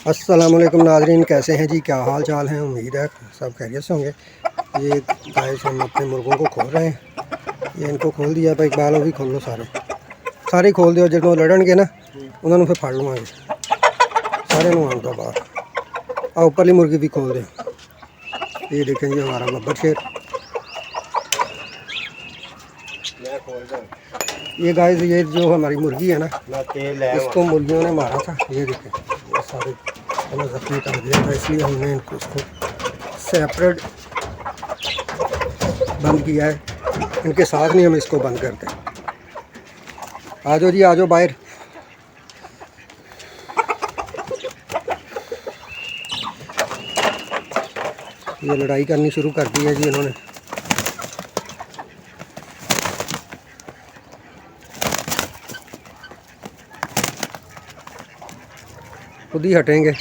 अस्सलामुअलैकुम नाज़रीन, कैसे हैं जी? क्या हाल चाल है? उम्मीद है सब खैरियत से होंगे। ये गाइस हम अपने मुर्गों को खोल रहे हैं। ये इनको खोल दिया भाई, इकबाल भी खोल लो, सारे खोल दो। जो लड़नगे ना उन्होंने फिर फड़ लूँगा, सारे आन दो बाहर। और ऊपरली मुर्गी भी खोल दें। ये देखें जी हमारा बब्बर शेर। ये गाइस ये जो हमारी मुर्गी है ना, इसको मुर्गियों ने मारा था। ये देखें ये सारे जख्मी कर दिया था, इसलिए हमने इनको इसको सेपरेट बंद किया है। इनके साथ नहीं हम इसको बंद करते। आ जाओ जी, आ जाओ बाहर। ये लड़ाई करनी शुरू कर दी है जी इन्होंने। खुद ही हटेंगे।